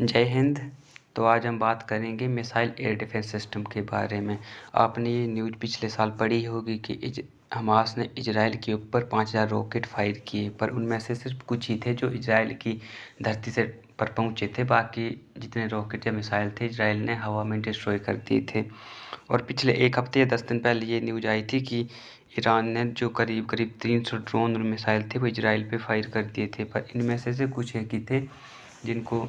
जय हिंद। तो आज हम बात करेंगे मिसाइल एयर डिफेंस सिस्टम के बारे में। आपने ये न्यूज़ पिछले साल पढ़ी होगी कि हमास ने इजराइल के ऊपर 5000 रॉकेट फायर किए, पर उनमें से सिर्फ कुछ ही थे जो इजराइल की धरती से पर पहुंचे थे। बाकी जितने रॉकेट या मिसाइल थे इजराइल ने हवा में डिस्ट्रॉय कर दिए थे। और पिछले एक हफ्ते या 10 दिन पहले ये न्यूज़ आई थी कि ईरान ने जो करीब 300 ड्रोन और मिसाइल थे वो इजराइल पे फायर कर दिए थे, पर इनमें से कुछ एक ही थे जिनको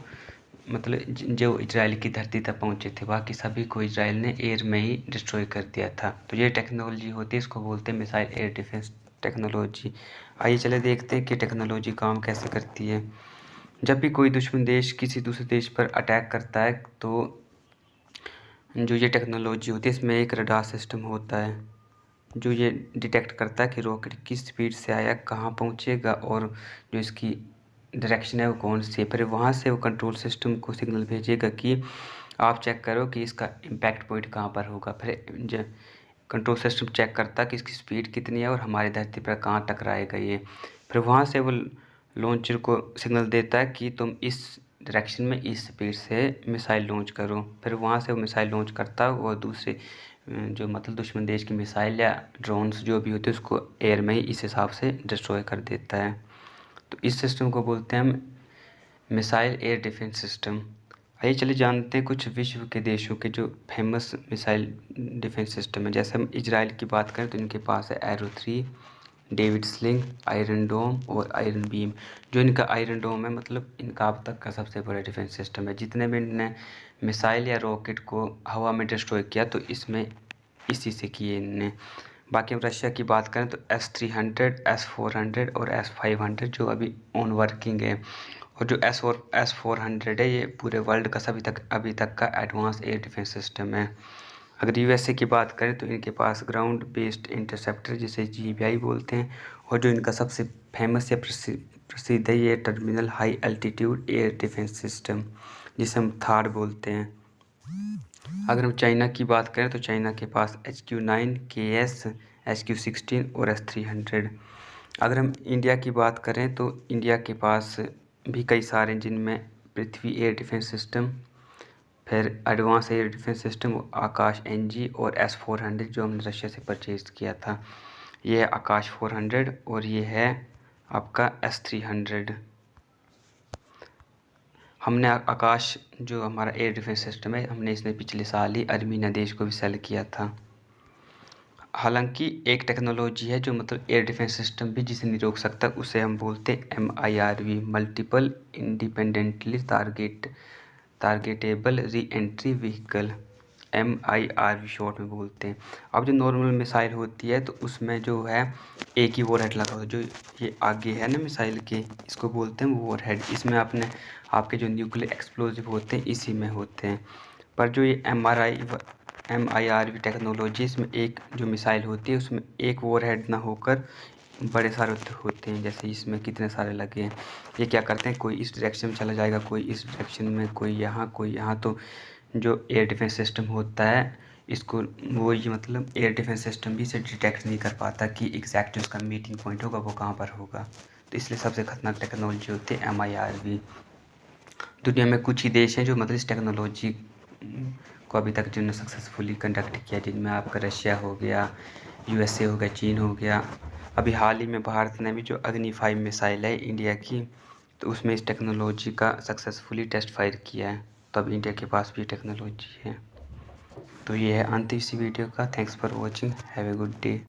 मतलब जो इजराइल की धरती तक पहुंचे थे। बाकी सभी को इजराइल ने एयर में ही डिस्ट्रॉय कर दिया था। तो ये टेक्नोलॉजी होती है, इसको बोलते हैं मिसाइल एयर डिफेंस टेक्नोलॉजी। आइए चले देखते हैं कि टेक्नोलॉजी काम कैसे करती है। जब भी कोई दुश्मन देश किसी दूसरे देश पर अटैक करता है तो जो ये टेक्नोलॉजी होती है इसमें एक रडार सिस्टम होता है जो ये डिटेक्ट करता है कि रॉकेट किस स्पीड से आया, कहाँ पहुँचेगा और जो इसकी डायरेक्शन है वो कौन सी है। फिर वहाँ से वो कंट्रोल सिस्टम को सिग्नल भेजेगा कि आप चेक करो कि इसका इम्पैक्ट पॉइंट कहाँ पर होगा। फिर जो कंट्रोल सिस्टम चेक करता है कि इसकी स्पीड कितनी है और हमारी धरती पर कहाँ टकराएगा ये। फिर वहाँ से वो लॉन्चर को सिग्नल देता है कि तुम इस डायरेक्शन में इस स्पीड से मिसाइल लॉन्च करो। फिर वहाँ से वो मिसाइल लॉन्च करता है और दूसरे जो मतलब दुश्मन देश की मिसाइल या ड्रोन्स जो भी होते हैं उसको एयर में ही इस हिसाब से डिस्ट्रॉय कर देता है। तो इस सिस्टम को बोलते हैं हम मिसाइल एयर डिफेंस सिस्टम। आइए चलिए जानते हैं कुछ विश्व के देशों के जो फेमस मिसाइल डिफेंस सिस्टम है। जैसे हम इजराइल की बात करें तो इनके पास है एरो 3, डेविड स्लिंग, आयरन डोम और आयरन बीम। जो इनका आयरन डोम है मतलब इनका अब तक का सबसे बड़ा डिफेंस सिस्टम है। जितने भी इनने मिसाइल या रॉकेट को हवा में डिस्ट्रॉय किया तो इसमें इसी से किए इनने। बाकी हम रशिया की बात करें तो S-300, S-400 और S-500 जो अभी ऑन वर्किंग है। और जो S-400 है ये पूरे वर्ल्ड का अभी तक का एडवांस एयर डिफेंस सिस्टम है। अगर USA की बात करें तो इनके पास ग्राउंड बेस्ड इंटरसेप्टर जिसे GBI बोलते हैं। और जो इनका सबसे फेमस या प्रसिद्ध है ये terminal high altitude air defence system जिसे हम थाड बोलते हैं। अगर हम चाइना की बात करें तो चाइना के पास HQ-9, KS, HQ-16 और S-300। अगर हम इंडिया की बात करें तो इंडिया के पास भी कई सारे जिनमें पृथ्वी एयर डिफेंस सिस्टम, फिर एडवांस एयर डिफेंस सिस्टम आकाश NG और S-400 जो हमने रशिया से परचेज किया था। ये है आकाश 400 और ये है आपका S-300। हमने आकाश जो हमारा एयर डिफेंस सिस्टम है हमने इसने पिछले साल ही अर्मीनिया देश को भी सेल किया था। हालांकि एक टेक्नोलॉजी है जो मतलब एयर डिफेंस सिस्टम भी जिसे नहीं रोक सकता, उसे हम बोलते हैं MIRV, multiple independently targetable re entry vehicle, MIRV short में बोलते हैं। अब जो नॉर्मल मिसाइल होती है तो उसमें जो है एक ही वॉरहेड लगा होता है। जो ये आगे है ना मिसाइल के, इसको बोलते हैं वॉरहेड। इसमें आपके जो न्यूक्लियर एक्सप्लोजिव होते हैं इसी में होते हैं। पर जो ये MIRV टेक्नोलॉजी, इसमें एक जो मिसाइल होती है उसमें एक वॉरहेड ना होकर बड़े सारे होते हैं। जैसे इसमें कितने सारे लगे हैं। ये क्या करते हैं, कोई इस डायरेक्शन में चला जाएगा, कोई इस डायरेक्शन में, कोई यहाँ कोई यहाँ। तो जो एयर डिफेंस सिस्टम होता है इसको वो ये मतलब एयर डिफेंस सिस्टम भी इसे डिटेक्ट नहीं कर पाता कि एग्जैक्ट उसका मीटिंग पॉइंट होगा वो कहाँ पर होगा। तो इसलिए सबसे खतरनाक टेक्नोलॉजी होती है MIRV। दुनिया में कुछ ही देश हैं जो मतलब इस टेक्नोलॉजी को अभी तक जिन्होंने सक्सेसफुली कंडक्ट किया, जिनमें आपका रशिया हो गया, USA हो गया, चीन हो गया। अभी हाल ही में भारत ने भी जो अग्नि 5 मिसाइल है इंडिया की, तो उसमें इस टेक्नोलॉजी का सक्सेसफुली टेस्ट फायर किया है। तो अब इंडिया के पास भी टेक्नोलॉजी है। तो ये है अंत इसी वीडियो का। Thanks for watching, have a good day.